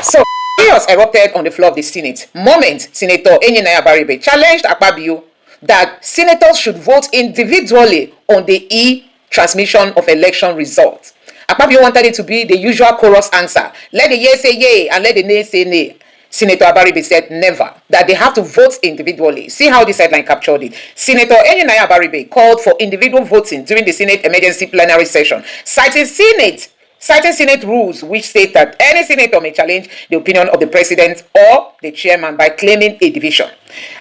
So, chaos erupted on the floor of the Senate. Moment Senator Abaribe challenged Akpabio that senators should vote individually on the e-transmission of election results. Akpabio wanted it to be the usual chorus answer. Let the yay say yay and let the nay say nay. Senator Abaribe said never, that they have to vote individually. See how this headline captured it. Senator Abaribe called for individual voting during the Senate emergency plenary session, citing Senate rules which state that any senator may challenge the opinion of the president or the chairman by claiming a division.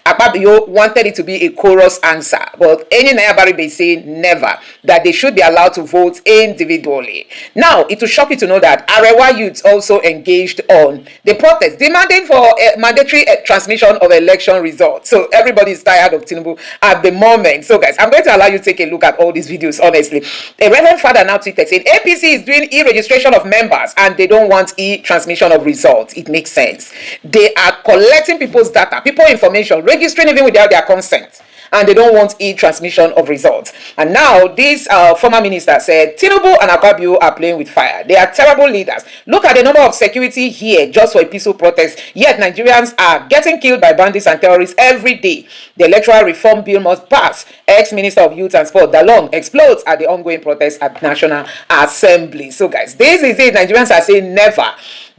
Akpabio wanted it to be a chorus answer, but Abaribe is saying never, that they should be allowed to vote individually. Now, it will shock you to know that Arewa youths also engaged on the protest, demanding for a mandatory transmission of election results. So everybody is tired of Tinubu at the moment. So guys, I'm going to allow you to take a look at all these videos, honestly. A Reverend Father now tweeted saying, APC is doing e-registration of members and they don't want e-transmission of results. It makes sense. They are collecting people's data, people information, registering even without their consent, and they don't want e-transmission of results. And now this former minister said Tinubu and Akpabio are playing with fire. They are terrible leaders. Look at the number of security here just for a peaceful protest, yet Nigerians are getting killed by bandits and terrorists every day. The electoral reform bill must pass. Ex-Minister of Youth and Sport Dalong explodes at the ongoing protest at National Assembly. So guys, this is it. Nigerians are saying never.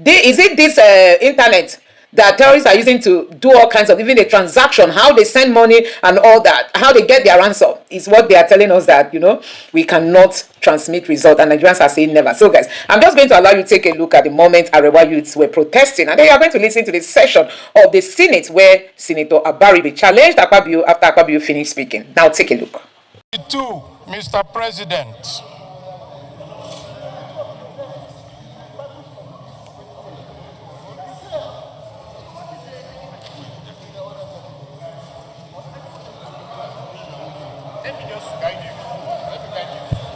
Is it this internet that terrorists are using to do all kinds of, even the transaction, how they send money and all that, how they get their ransom, is what they are telling us, that, you know, we cannot transmit results, and Nigerians are saying never. So guys, I'm just going to allow you to take a look at the moment Arewa youths were protesting, and then you are going to listen to the session of the Senate where Senator Abaribe challenged Akpabio after Akpabio finished speaking. Now take a look. Mr. President,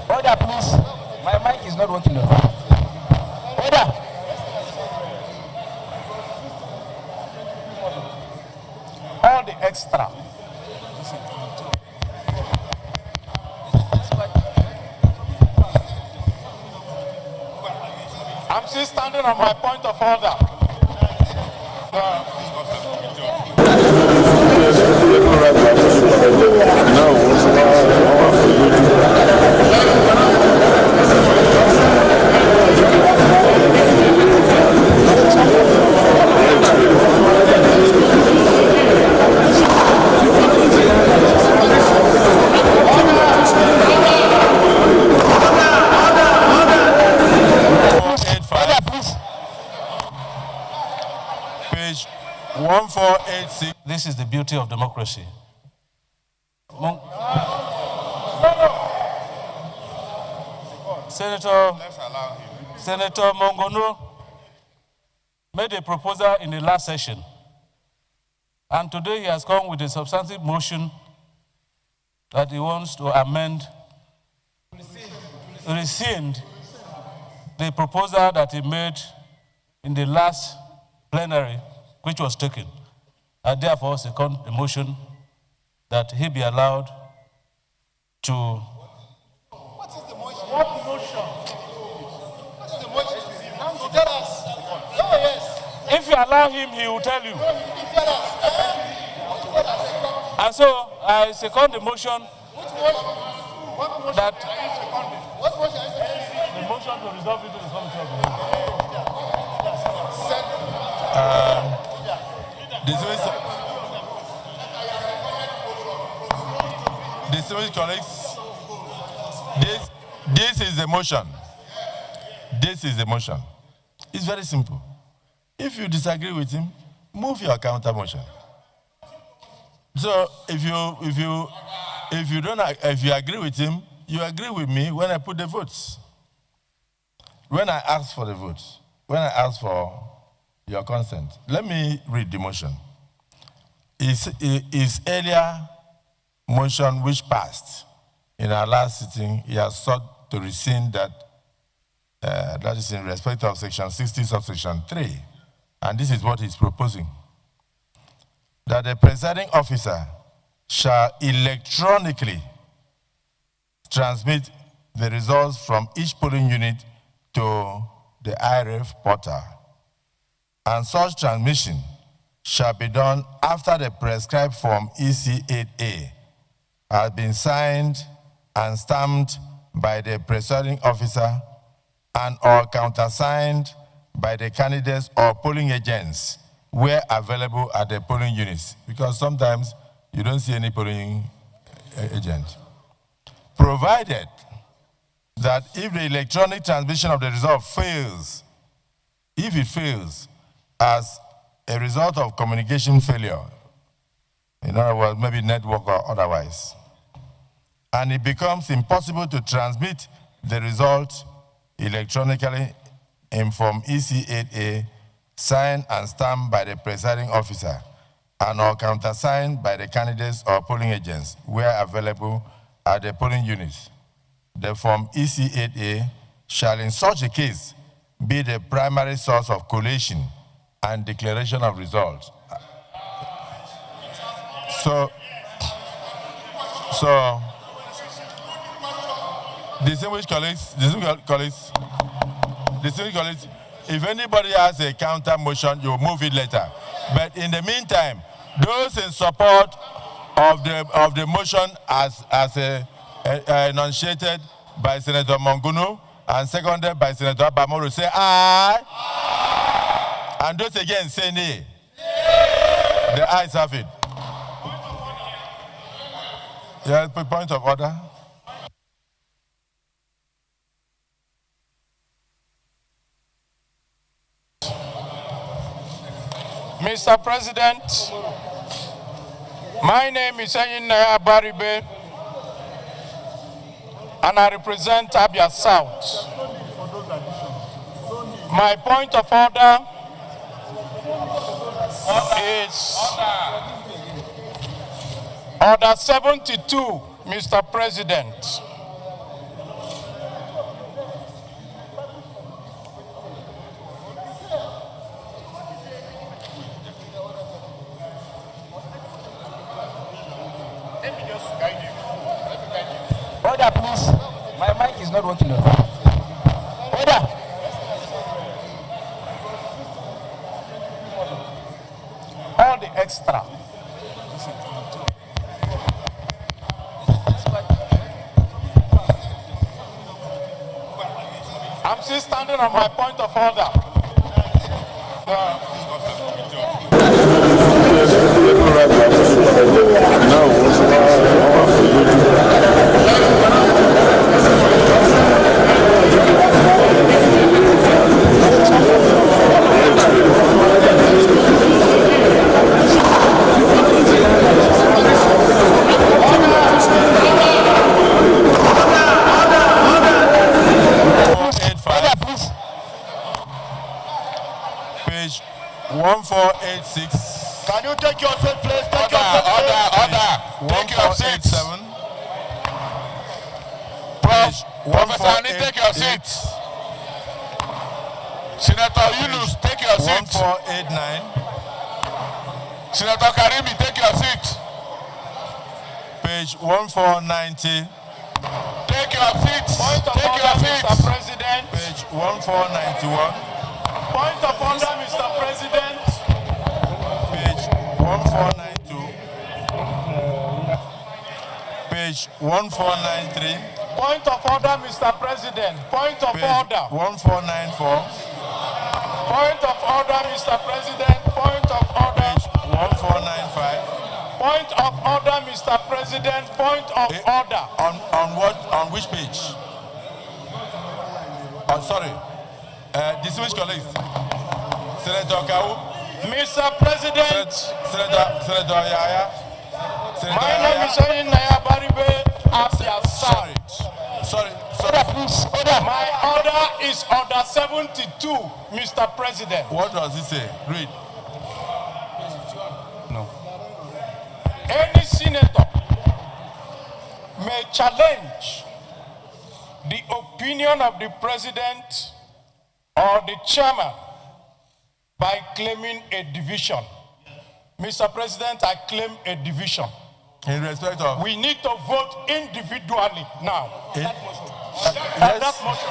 Order, please. My mic is not working. Order. all the extra. I'm still standing on my point of order. Page 1486. This is the beauty of democracy. Senator Mongono made a proposal in the last session, and today he has come with a substantive motion that he wants to amend, rescind the proposal that he made in the last plenary, which was taken. I therefore second the motion that he be allowed to. What is the motion? What motion? What is the motion? Now tell us. Oh, yes. If you allow him, he will tell you. Tell us. And so I second the motion. Which motion? What motion That are you seconding? What motion are you seconding? the motion to resolve it to the committee of the whole. Distinguished colleagues, this is the motion. This is the motion. It's very simple. If you disagree with him, move your counter motion. So if you agree with him, you agree with me when I put the votes. When I ask for the votes, when I ask for your consent. Let me read the motion. His earlier motion which passed in our last sitting, he has sought to rescind that, that is in respect of section 60, subsection 3. And this is what he's proposing. That the presiding officer shall electronically transmit the results from each polling unit to the IRF portal and such transmission shall be done after the prescribed form EC8A has been signed and stamped by the presiding officer and or countersigned by the candidates or polling agents where available at the polling units, because sometimes you don't see any polling agent. Provided that if the electronic transmission of the result fails, if it fails as a result of communication failure, in other words, maybe network or otherwise, and it becomes impossible to transmit the result electronically in form EC8A, signed and stamped by the presiding officer and or countersigned by the candidates or polling agents where available at the polling units. The form EC8A shall in such a case be the primary source of collation and declaration of results. So distinguished colleagues, if anybody has a counter motion, you move it later. But in the meantime, those in support of the motion as enunciated by Senator Mongunu and seconded by Senator Abamoro, say aye. Aye. And those again say nay. Nay. The ayes have it. Yeah, point of order. Mr. President, my name is Abaribe, and I represent Abia South. My point of order is Order 72, Mr. President. Order, please. My mic is not working. Order. All the extra. I'm still standing on my point of order. Page 1486. Can you take your seat, please? Take your seat, Order. Take your seats. 1487. Professor Ani, take your seat. Senator Yunus, take your seat. 1489. Senator Karimi, take your seat. Page 1490. Take your seat. Take your seat. Mr. President. Page 1491. Point of order, Mr. President. Page 1492. Page 1493. Point of order, Mr. President. Point of Page order. 1494. Point of order, Mr. President. Point of order. Page 1495. Point of order, Mr. President. Point of order. On what? On which page? Oh, sorry. Distinguished colleagues. Senator Kau. Mr. President. Senator Yaya. My name is Abaribe, Abia South. Sorry. Order, please. Order. My order is Order 72, Mr. President. What does it say? Read. No. Any senator may challenge the opinion of the president or the chairman by claiming a division. Mr. President, I claim a division. In respect of? We need to vote individually now. Yes. That motion.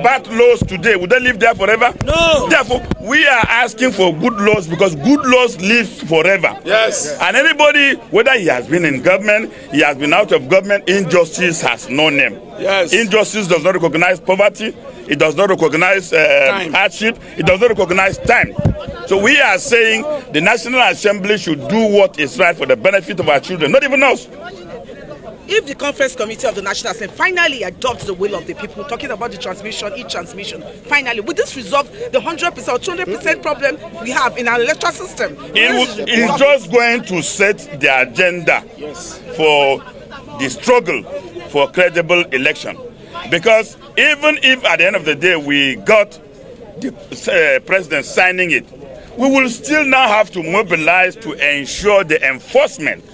bad laws today, would they live there forever? No. Therefore, we are asking for good laws because good laws live forever. Yes. And anybody, whether he has been in government, he has been out of government, injustice has no name. Yes. Injustice does not recognize poverty. It does not recognize hardship. It does not recognize time. So we are saying the National Assembly should do what is right for the benefit of our children, not even us. If the Conference Committee of the National Assembly finally adopts the will of the people, talking about the transmission, e-transmission, finally, would this resolve the 100% or 200% problem we have in our electoral system? It's just going to set the agenda for the struggle for credible election. Because even if at the end of the day we got the president signing it, we will still now have to mobilize to ensure the enforcement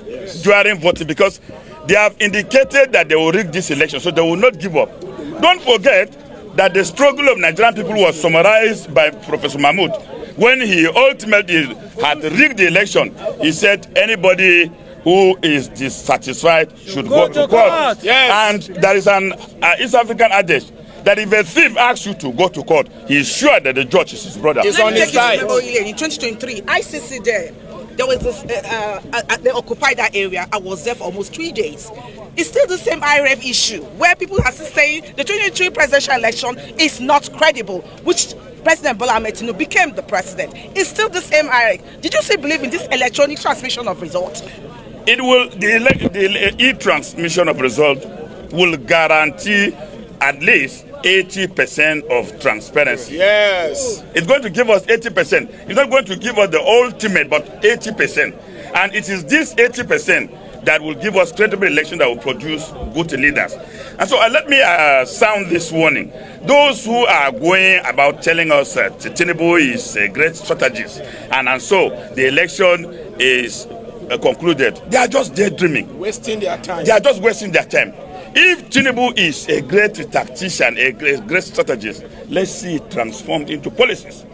during voting, because they have indicated that they will rig this election, so they will not give up. Don't forget that the struggle of Nigerian people was summarized by Professor Mahmoud. When he ultimately had rigged the election, he said anybody who is dissatisfied should go to court. Yes. And there is an East African adage that if a thief asks you to go to court, he is sure that the judge is his brother. It's on his side. In 2023, ICC there was this, they occupied that area. I was there for almost 3 days. It's still the same IREV issue where people are still saying the 2023 presidential election is not credible, which President Bola Ahmed Tinubu became the president. It's still the same IREV. Did you still believe in this electronic transmission of results? It will, the e-transmission of result will guarantee at least 80% of transparency. Yes. It's going to give us 80%. It's not going to give us the ultimate, but 80%. And it is this 80% that will give us credible election that will produce good leaders. And so let me sound this warning. Those who are going about telling us that Tinubu is a great strategist, and so the election is concluded, they are just daydreaming. Wasting their time. They are just wasting their time. If Tinubu is a great tactician, a great strategist, let's see it transformed into policies.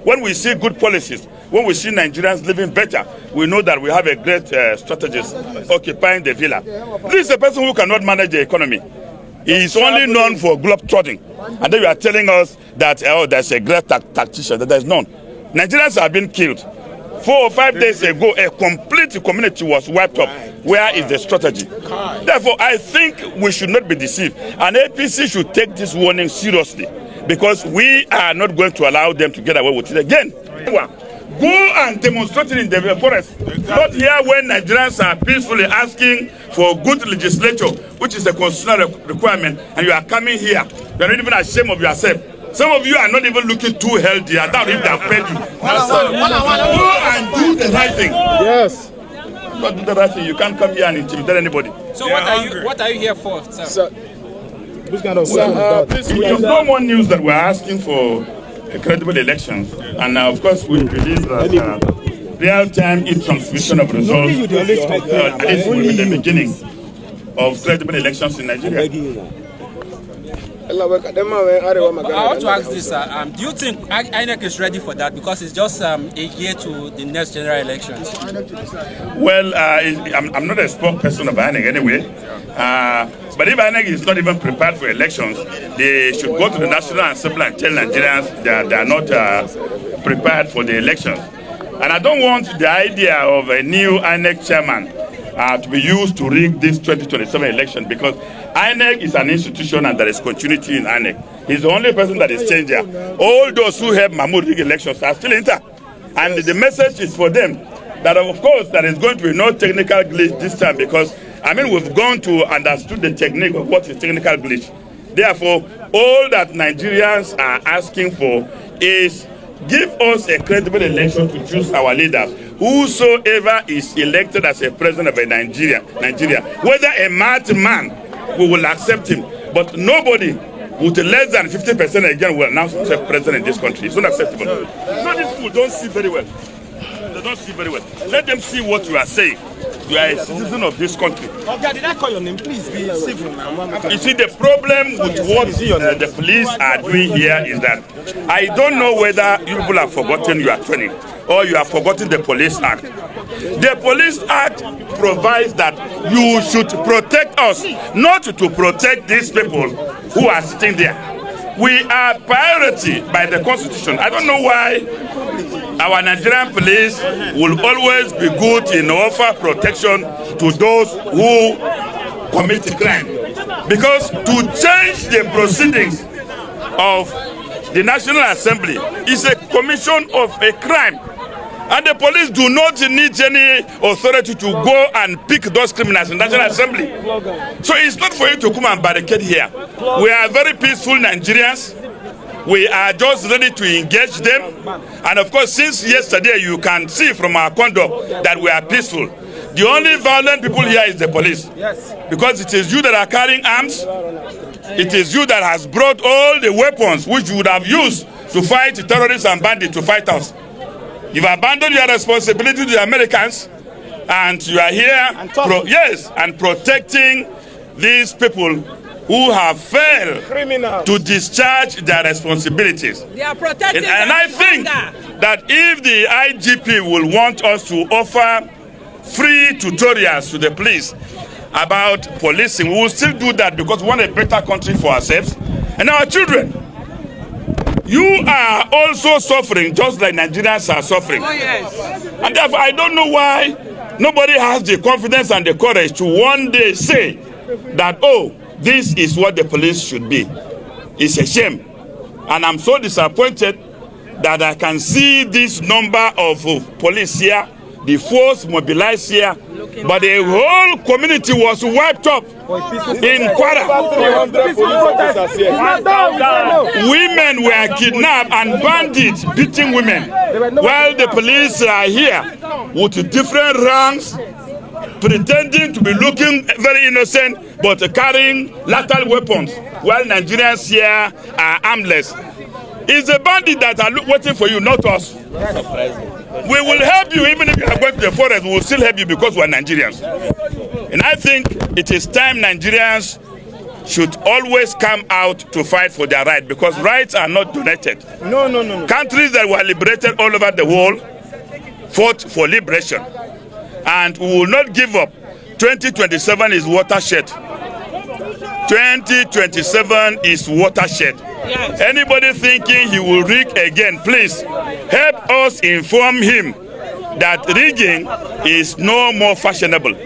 When we see good policies, when we see Nigerians living better, we know that we have a great strategist occupying the villa. This is a person who cannot manage the economy. He is only known for globe-trotting. And then you are telling us that, there's a great tactician, that there is none. Nigerians have been killed. 4 or 5 days ago, a complete community was wiped up. Where is the strategy? Therefore, I think we should not be deceived. And APC should take this warning seriously, because we are not going to allow them to get away with it again. Go and demonstrate it in the forest. Not here when Nigerians are peacefully asking for good legislature, which is a constitutional requirement, and you are coming here. You are not even ashamed of yourself. Some of you are not even looking too healthy. I doubt if they have paid you. Go and do the right thing. Yes. Not do the right thing. You can't come here and intimidate anybody. So what are you here for, sir? Which kind of We have no more news that we're asking for credible elections. And of course, we believe that real-time e-transmission of results this will be the beginning of credible elections in Nigeria. I want to ask this, do you think INEC is ready for that? Because it's just a year to the next general elections. Well, I'm not a spokesperson of INEC anyway. But if INEC is not even prepared for elections, they should go to the National Assembly and tell Nigerians that they are not prepared for the elections. And I don't want the idea of a new INEC chairman to be used to rig this 2027 election, because INEC is an institution and there is continuity in INEC. He's the only person that is changed here. All those who helped Mahmoud rig elections are still intact. And the message is for them that, of course, there is going to be no technical glitch this time, because, we've gone to understood the technique of what is technical glitch. Therefore, all that Nigerians are asking for is give us a credible election to choose our leaders. Whosoever is elected as a president of Nigeria, whether a madman, we will accept him. But nobody with less than 50% again will announce himself president in this country. It's not acceptable. No, these people don't see very well. They don't see very well. Let them see what you are saying. You are a citizen of this country. Okay, did I call your name? Please be civil now. You see, the problem with what the police are doing here is that I don't know whether you people have forgotten your training or you have forgotten the Police Act. The Police Act provides that you should protect us, not to protect these people who are sitting there. We are priority by the Constitution. I don't know why our Nigerian police will always be good in offer protection to those who commit crime. Because to change the proceedings of the National Assembly is a commission of a crime. And the police do not need any authority to go and pick those criminals in the National Assembly. So it's not for you to come and barricade here. We are very peaceful Nigerians. We are just ready to engage them. And of course, since yesterday, you can see from our conduct that we are peaceful. The only violent people here is the police. Yes. Because it is you that are carrying arms. It is you that has brought all the weapons which you would have used to fight terrorists and bandits to fight us. You've abandoned your responsibility to the Americans, and you are here and protecting these people who have failed to discharge their responsibilities. They are protecting and I think that if the IGP will want us to offer free tutorials to the police about policing, we will still do that because we want a better country for ourselves and our children. You are also suffering just like Nigerians are suffering. Oh, yes. And therefore, I don't know why nobody has the confidence and the courage to one day say that, oh, this is what the police should be. It's a shame. And I'm so disappointed that I can see this number of police here, the force mobilized here, but the whole community was wiped up in Kwara. Women were kidnapped and bandits beating women, while the police are here with different ranks, pretending to be looking very innocent, but carrying lethal weapons, while Nigerians here are armless. It's the bandits that are waiting for you, not us. We will help you even if you are going to the forest. We will still help you because we are Nigerians. And I think it is time Nigerians should always come out to fight for their rights, because rights are not donated. No. Countries that were liberated all over the world fought for liberation. And we will not give up. 2027 is watershed. 2027 is watershed. Yes. Anybody thinking he will rig again, please help us inform him that rigging is no more fashionable.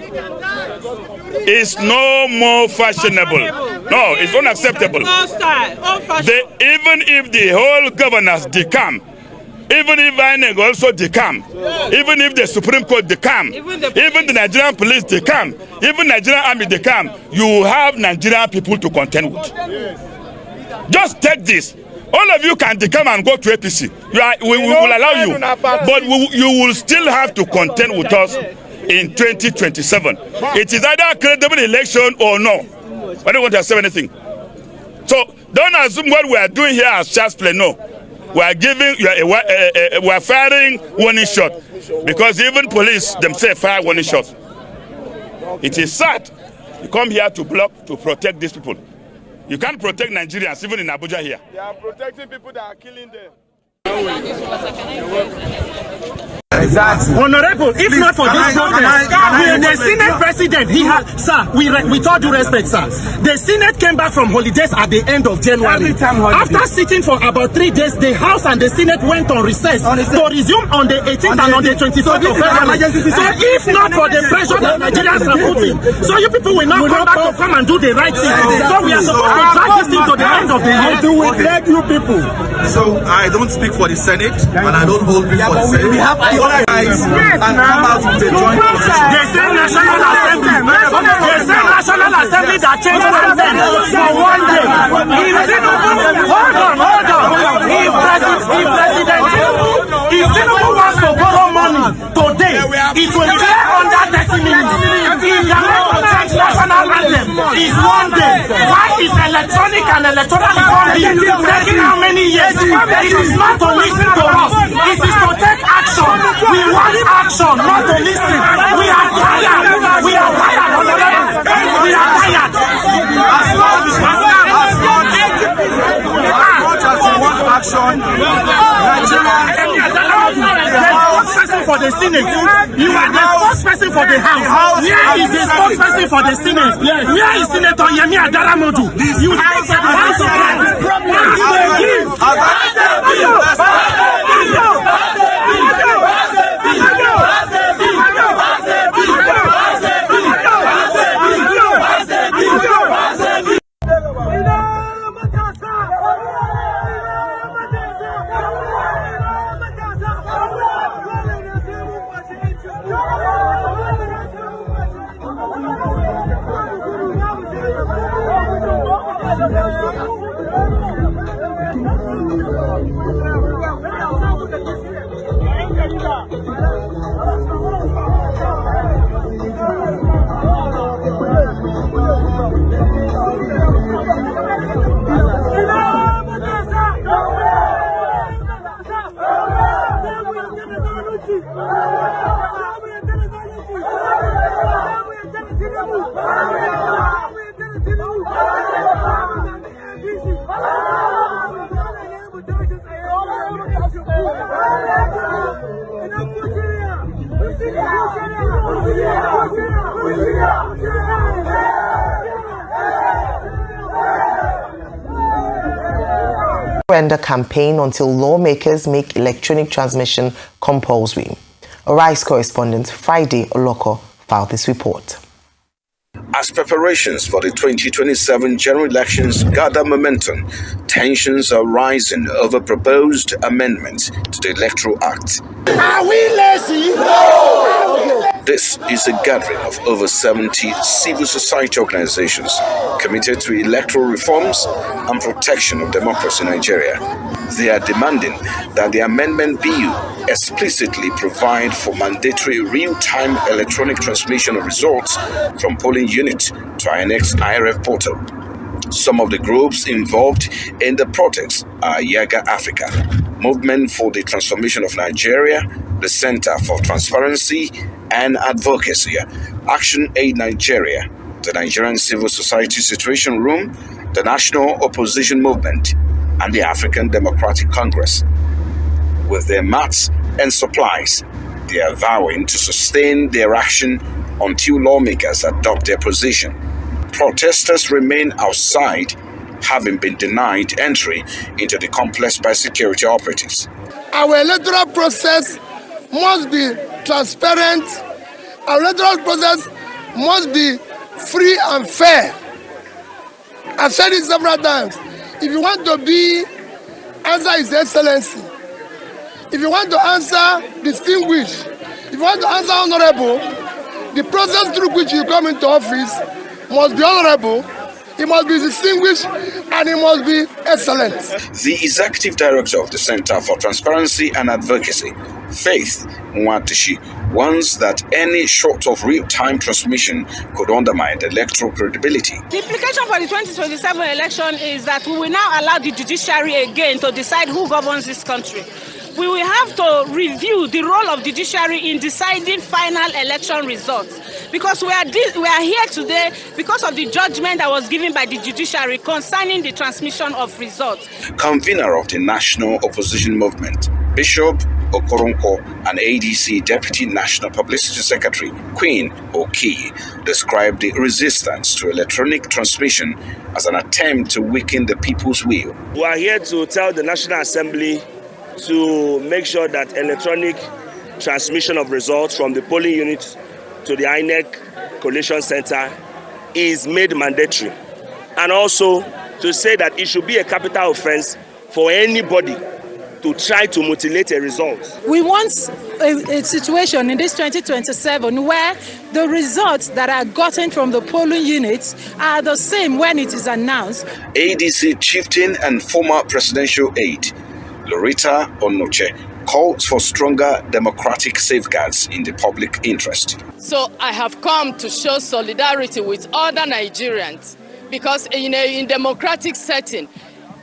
It's no more fashionable. No, it's unacceptable. Even if the whole governors decamp, even if INEC also decamp, even if the Supreme Court decamp, even the Nigerian police decamp, even Nigerian army decamp, you have Nigerian people to contend with. Just take this. All of you can decamp and go to APC. We will allow you. But you will still have to contend with us in 2027. It is either a credible election or no. I don't want to say anything. So don't assume what we are doing here as child's play. No. We are firing warning shot, because even police themselves fire warning shots. It is sad. You come here to block, to protect these people. You can't protect Nigerians, even in Abuja here. They are protecting people that are killing them. Exactly. Honorable, if please, not for this protest, the Senate president, sir, with all due respect, sir, the Senate came back from holidays at the end of January. After sitting for about 3 days, the House and the Senate went on recess to resume on the 18th and on the 24th of February. So if not for the pressure that Nigerians are putting, so you people will not come and do the right thing. So we are supposed to drag this thing to the end of the year. Do we beg you people? So I don't speak for the Senate, and I don't hold people for the Senate. We have to organize and come out with a joint position. The same National Assembly that changed president for one day. Hold on. If Tinubu wants to borrow money today, it will clear under 30 minutes. If the national anthem is one day, why is electronic and electoral reform taking how many years? It is not to listen to us. It is to take action. We want action, not to listen. We are tired. We are tired. We are tired. As much as you want action, Nigeria. for the Senate. You are the spokesperson for the House. Where is the spokesperson for the Senate? Where is Senator Yemi Adaramodu? You speak for the House of Referenda campaign until lawmakers make electronic transmission compulsory. Arise correspondent Friday Oloko filed this report. As preparations for the 2027 general elections gather momentum, tensions are rising over proposed amendments to the Electoral Act. Are we lazy? No! This is a gathering of over 70 civil society organizations committed to electoral reforms and protection of democracy in Nigeria. They are demanding that the amendment bill explicitly provide for mandatory real-time electronic transmission of results from polling units to INEC's IRF portal. Some of the groups involved in the protest are Yaga Africa, Movement for the Transformation of Nigeria, the Center for Transparency and Advocacy, Action Aid Nigeria, the Nigerian Civil Society Situation Room, the National Opposition Movement, and the African Democratic Congress. With their mats and supplies, they are vowing to sustain their action until lawmakers adopt their position. Protesters remain outside, having been denied entry into the complex by security operatives. Our electoral process must be transparent. Our electoral process must be free and fair. I've said it several times. If you want to be, answer His Excellency. If you want to answer distinguished, if you want to answer honorable, the process through which you come into office must be honorable, it must be distinguished, and it must be excellent. The Executive Director of the Center for Transparency and Advocacy, Faith Mwatishi, warns that any short of real-time transmission could undermine the electoral credibility. The implication for the 2027 election is that we will now allow the judiciary again to decide who governs this country. We will have to review the role of the judiciary in deciding final election results, because we are here today because of the judgment that was given by the judiciary concerning the transmission of results. Convener of the National Opposition Movement, Bishop Okoronko, and ADC Deputy National Publicity Secretary Queen Oki, described the resistance to electronic transmission as an attempt to weaken the people's will. We are here to tell the National Assembly to make sure that electronic transmission of results from the polling unit to the INEC Collation Center is made mandatory, and also to say that it should be a capital offense for anybody to try to mutilate a result. We want a situation in this 2027 where the results that are gotten from the polling units are the same when it is announced. ADC chieftain and former presidential aide Loretta Onoche calls for stronger democratic safeguards in the public interest. So I have come to show solidarity with other Nigerians, because in a democratic setting,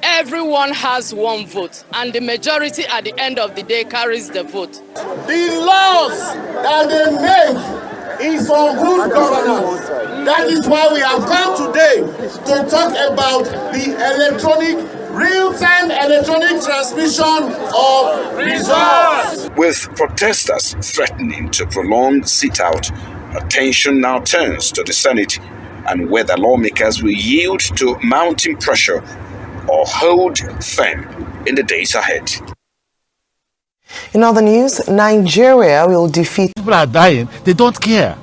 everyone has one vote, and the majority at the end of the day carries the vote. The laws that they make is for good governance. That is why we have come today to talk about the real-time electronic transmission of results. With protesters threatening to prolong sit-out, attention now turns to the Senate and whether lawmakers will yield to mounting pressure or hold firm in the days ahead. In other news, Nigeria will defeat... People are dying, they don't care.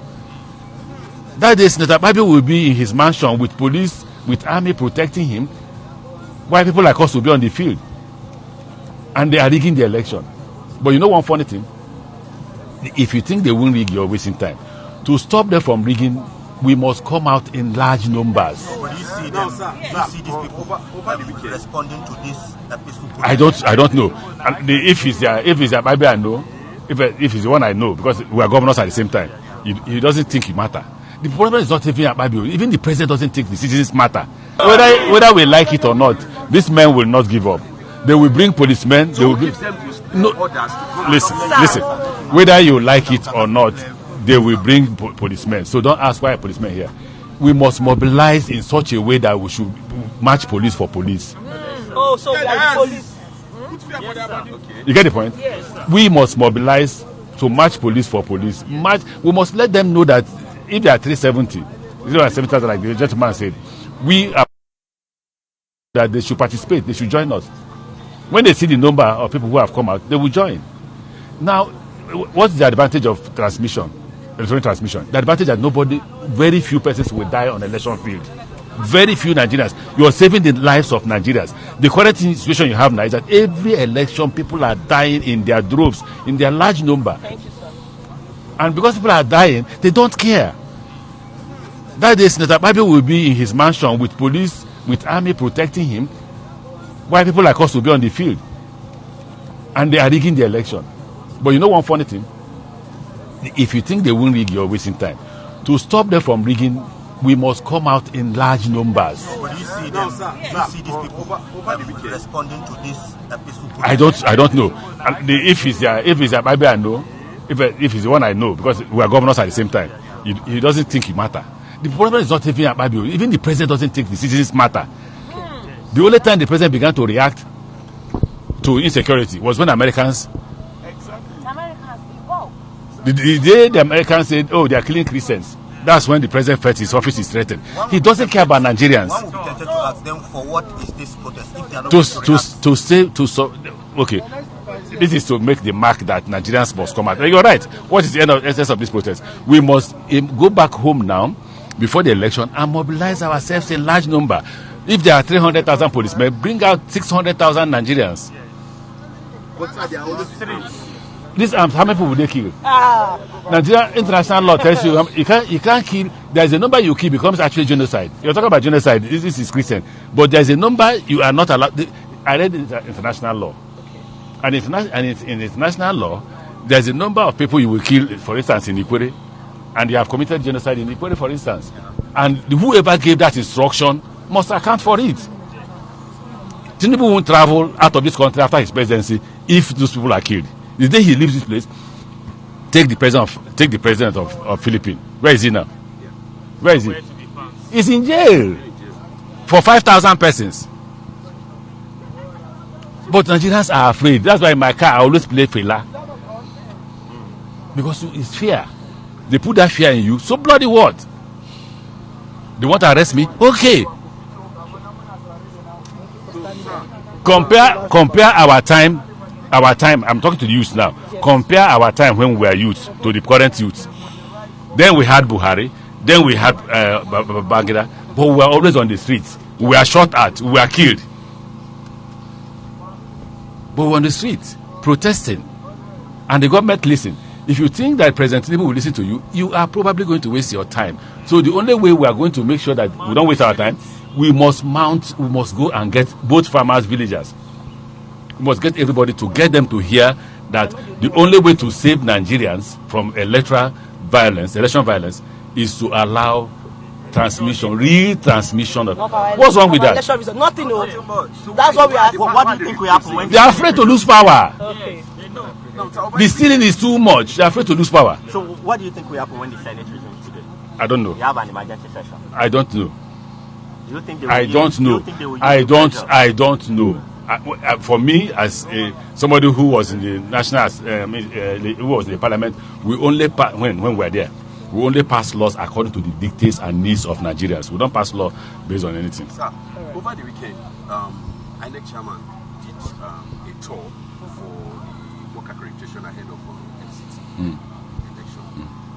That day, Senator Akpabio will be in his mansion with police, with army protecting him, while people like us will be on the field. And they are rigging the election. But you know one funny thing? If you think they won't rig, you're wasting time. To stop them from rigging, we must come out in large numbers. But do you see them? Do you see these people responding to this peaceful protest? I don't know. And if it's Abaribe, I know. If it's the one I know, because we are governors at the same time, he doesn't think it matter. The problem is not even Akpabio. Even the president doesn't think the citizens matter. Whether we like it or not, these men will not give up. They will bring policemen. They will bring, listen. Whether you like it or not, they will bring policemen. So don't ask why a policeman here. We must mobilize in such a way that we should match police for police. Oh, so like police. You get the point? Yes. We must mobilize to match police for police. We must let them know that if they are 370, 070, like the gentleman said, we are that they should participate, they should join us. When they see the number of people who have come out, they will join. Now, what's the advantage of transmission, electronic transmission? The advantage that very few persons will die on election field. Very few Nigerians. You are saving the lives of Nigerians. The current situation you have now is that every election, people are dying in their droves, in their large number. Thank you, sir. And because people are dying, they don't care. That day, Senator Akpabio will be in his mansion with police, with army protecting him, while people like us will be on the field. And they are rigging the election. But you know one funny thing? If you think they won't rig, you're wasting time. To stop them from rigging, we must come out in large numbers. But do you see them? Do you see these people responding to this peaceful protest? I don't know. And if it's Abaribe, I know. If it's the one I know, because we are governors at the same time, he doesn't think it matter. The problem is not even Akpabio. Even the president doesn't think the citizens matter. The only time the president began to react to insecurity was when Americans. The day the Americans said, "Oh, they are killing Christians," that's when the president felt his office is threatened. He doesn't care about Nigerians. One would be tempted to ask them for what is this protest if they are not okay. This is to make the mark that Nigerians must come out. You're right. What is the essence of this protest? We must go back home now, before the election, and mobilize ourselves in large number. If there are 300,000 policemen, bring out 600,000 Nigerians. This how many people will they kill? Nigeria international law tells you you can't kill. There's a number you kill becomes actually genocide. You're talking about genocide. This is Christian, but there's a number you are not allowed. I read international law, and in international law, there's a number of people you will kill. For instance, in Ikwere, and they have committed genocide in Ikwere, for instance, and whoever gave that instruction must account for it. Tinubu won't travel out of this country after his presidency if those people are killed. The day he leaves this place, take the president of Philippines. Where is he now? Where is he? He's in jail for 5,000 persons. But Nigerians are afraid. That's why in my car I always play Fela. Because it's fear. They put that fear in you. So bloody what? They want to arrest me? Okay. Compare our time. I'm talking to the youth now. Compare our time when we were youth to the current youth. Then we had Buhari. Then we had Babangida. But we were always on the streets. We were shot at. We were killed. But we were on the streets protesting. And the government listened. If you think that President Tinubu will listen to you, you are probably going to waste your time. So the only way we are going to make sure that we don't waste our time, we must go and get both farmers, villagers. We must get everybody to get them to hear that the only way to save Nigerians from election violence, is to allow real transmission of. What's wrong with that? Nothing. That's what we are. What do you think will happen when they are afraid to lose power? Okay. The stealing is too much. They are afraid to lose power. So what do you think will happen when the Senate resumes today? I don't know. You have an emergency session. I don't know. Do you think they will I don't know. for me, as somebody who was in the national, who was in the parliament, we only when we were there, we only pass laws according to the dictates and needs of Nigerians. We don't pass law based on anything. Sir, over the weekend, INEC chairman did a tour for the work accreditation ahead of NCT election.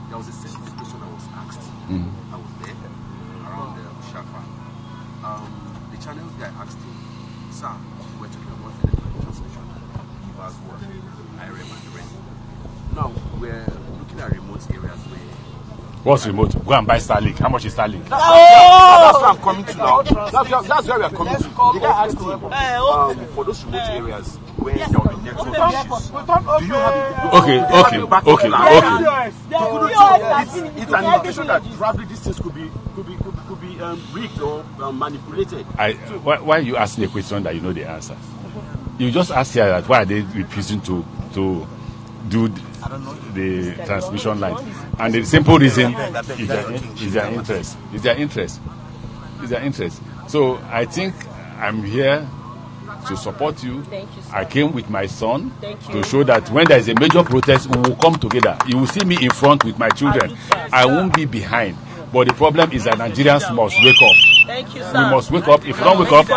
There was a sensitive question that was asked. I was there around Shafa. The channel guy asked him, "Sir, we're talking about electronic transmission. Give us what? IRM and the rest. Now we're looking at remote areas where." What's remote? Go and buy Starlink. How much is Starlink? That's where I'm coming to now. That's where we are coming to. The guy asked him, for those remote areas where there will be network issues, do you have Okay. It's an indication that probably these things could be rigged or manipulated. Why are you asking a question that you know the answers? You just ask here that why are they refusing to do the transmission line, and the simple reason is their interest. It's their interest. So I think I'm here to support you. I came with my son to show that when there is a major protest, we will come together. You will see me in front with my children. I won't be behind. But the problem is that Nigerians must wake up. Thank you, sir. We must wake up. If we don't wake up, you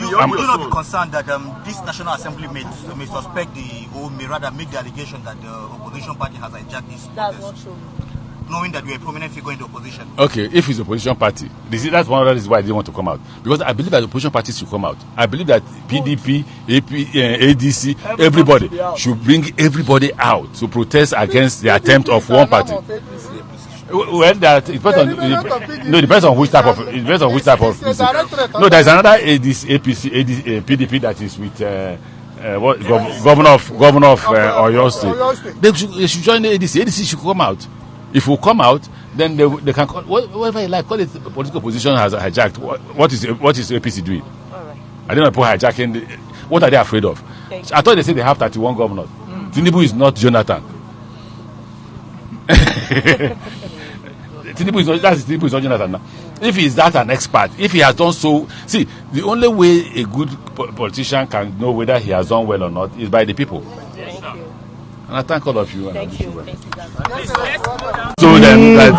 do not be concerned that this National Assembly may suspect may rather make the allegation that the opposition party has hijacked this protest. That's not true. Knowing that you're a prominent figure in the opposition. Okay, if it's opposition party, that's one of the reasons why I didn't want to come out. Because I believe that the opposition parties should come out. I believe that PDP, ADC, everybody should bring everybody out to protest against the attempt of one party. Well, that it depends on which type of No, there's another PDP that is with governor of Oyo State. They should join the ADC. ADC should come out. If we come out, then they can call whatever you like. Call it political opposition has hijacked. What is APC doing? I don't know people hijacking. What are they afraid of? I thought they said they have 31 governors. Tinubu is not Jonathan. Tinubu is not Jonathan now. If he is that an expert, if he has done so, see, the only way a good politician can know whether he has done well or not is by the people. Thank you. And I thank all of you. Thank you. So then, that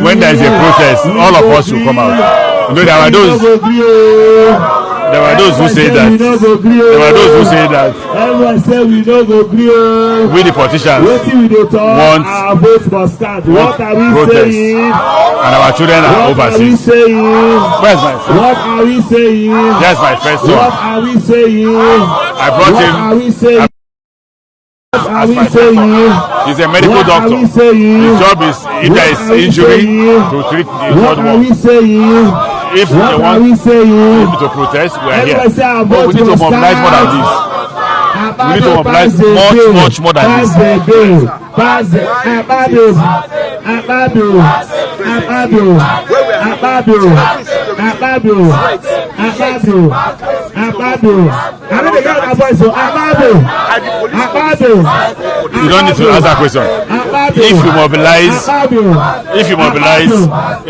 when there is a protest, all of us should come out. You know, there were those who say that. Everyone say we don't go agree. We the politicians want our votes must stand. What are we protest, saying? and our children are overseas. Where's my son? What are we saying? That's my first son. What are we saying? I brought him. What are we saying? He's a medical doctor. His job is, if there is injury, to treat the blood work. If they want to protest, we are here. But we need to mobilize more than this. We need to mobilize much more than this. You don't need to answer that question. If you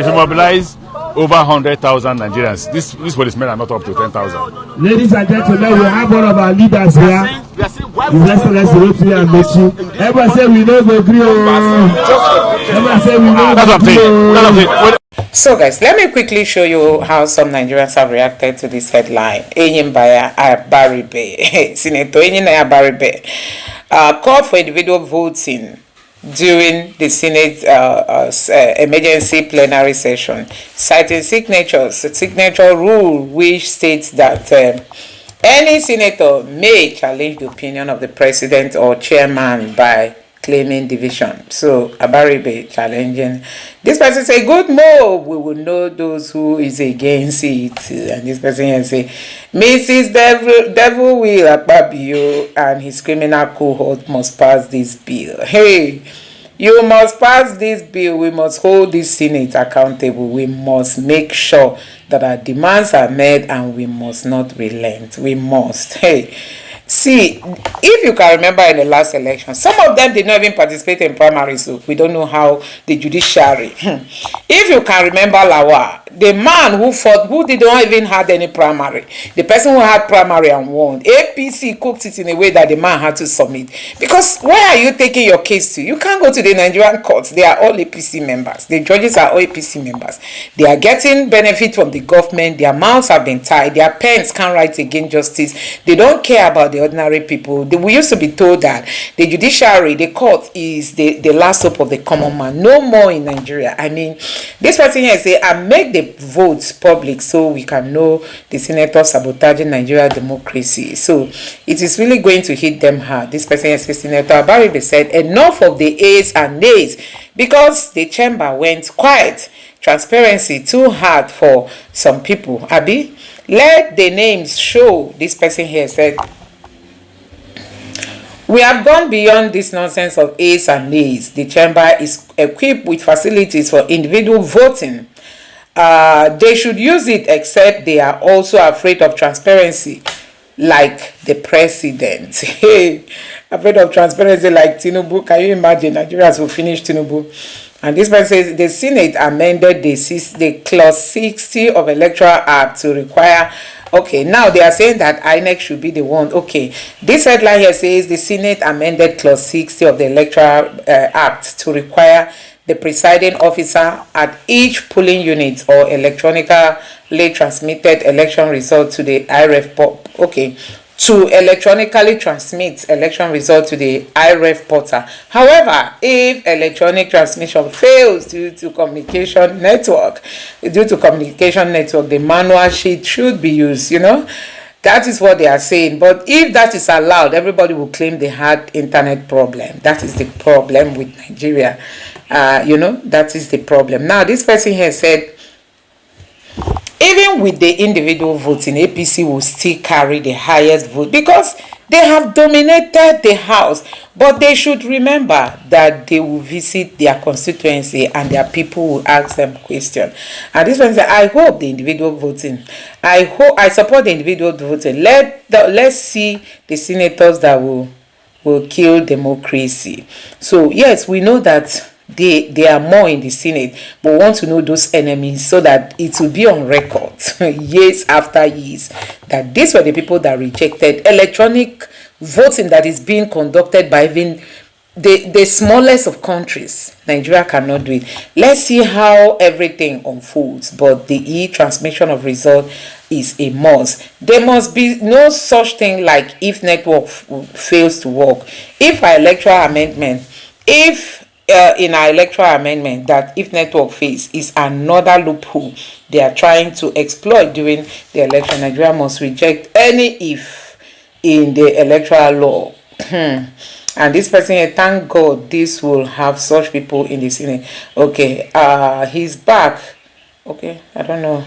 mobilize over 100,000 Nigerians, these policemen are not up to 10,000. Ladies and gentlemen, we have one of our leaders here. His Excellency Rotary and Mechi. Everyone say we don't agree. Everyone say we don't agree. So guys, let me quickly show you how some Nigerians have reacted to this headline. Abaribe, Senator Abaribe called for individual voting during the Senate emergency plenary session, citing signature rule which states that any senator may challenge the opinion of the president or chairman by claiming division. So Abaribe challenging. This person say, good move. We will know those who is against it. And this person here say, Mrs. Devil will Akpabio and his criminal cohort must pass this bill. Hey, you must pass this bill. We must hold this Senate accountable. We must make sure that our demands are met and we must not relent. We must. Hey. See, if you can remember in the last election, some of them did not even participate in primaries, so we don't know how the judiciary. If you can remember Lawa, the man who fought, who did not even have any primary, the person who had primary and won, APC cooked it in a way that the man had to submit. Because where are you taking your case to? You can't go to the Nigerian courts. They are all APC members. The judges are all APC members. They are getting benefit from the government. Their mouths have been tied. Their pens can't write against justice. They don't care about the ordinary people. We used to be told that the judiciary, the court, is the last hope of the common man. No more in Nigeria. I mean, this person here say, I make the votes public so we can know the senator sabotaging Nigeria democracy. So it is really going to hit them hard. This person here says, Senator Abaribe said, enough of the A's and nays because the chamber went quiet. Transparency too hard for some people. Abi, let the names show. This person here said, we have gone beyond this nonsense of A's and nays. The chamber is equipped with facilities for individual voting. They should use it, except they are also afraid of transparency, like the president. Hey, afraid of transparency like Tinubu. Can you imagine? Nigerians will finish Tinubu. And this man says the Senate amended the clause 60 of Electoral Act to require. Okay, now they are saying that INEC should be the one. Okay, this headline here says the Senate amended clause 60 of the Electoral Act to require the presiding officer at each polling unit or electronically transmitted election result to the IREF. Okay, to electronically transmit election result to the IREF portal. However, if electronic transmission fails due to communication network, the manual sheet should be used, you know. That is what they are saying. But if that is allowed, everybody will claim they had internet problem. That is the problem with Nigeria. You know, that is the problem. Now, this person here said, even with the individual voting, APC will still carry the highest vote because they have dominated the house. But they should remember that they will visit their constituency and their people will ask them questions. And this one said, I hope the individual voting. I support the individual voting. Let's see the senators that will kill democracy. So yes, we know that they are more in the Senate, but we want to know those enemies so that it will be on record years after years that these were the people that rejected electronic voting that is being conducted by even the smallest of countries. Nigeria cannot do it. Let's see how everything unfolds, but the e-transmission of result is a must. There must be no such thing like if network fails to work. If our electoral amendment, in our electoral amendment, that if network fails is another loophole they are trying to exploit during the election. Nigeria must reject any if in the electoral law. And this person here, thank God this will have such people in the Senate. Okay, he's back. Okay, I don't know.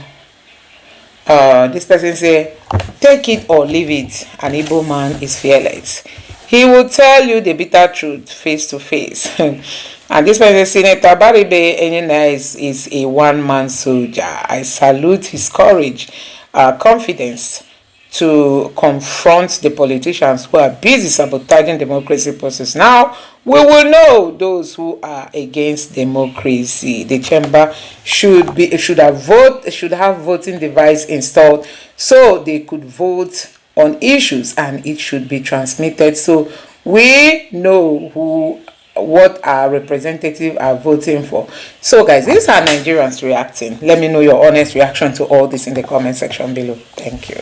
This person say, take it or leave it. An Igbo man is fearless. He will tell you the bitter truth face to face. And this person, Senator Abaribe is a one-man soldier. I salute his courage, confidence to confront the politicians who are busy sabotaging democracy process. Now, we will know those who are against democracy. The chamber should have voting device installed so they could vote on issues and it should be transmitted so we know what our representatives are voting for. So guys, these are Nigerians reacting. Let me know your honest reaction to all this in the comment section below. Thank you.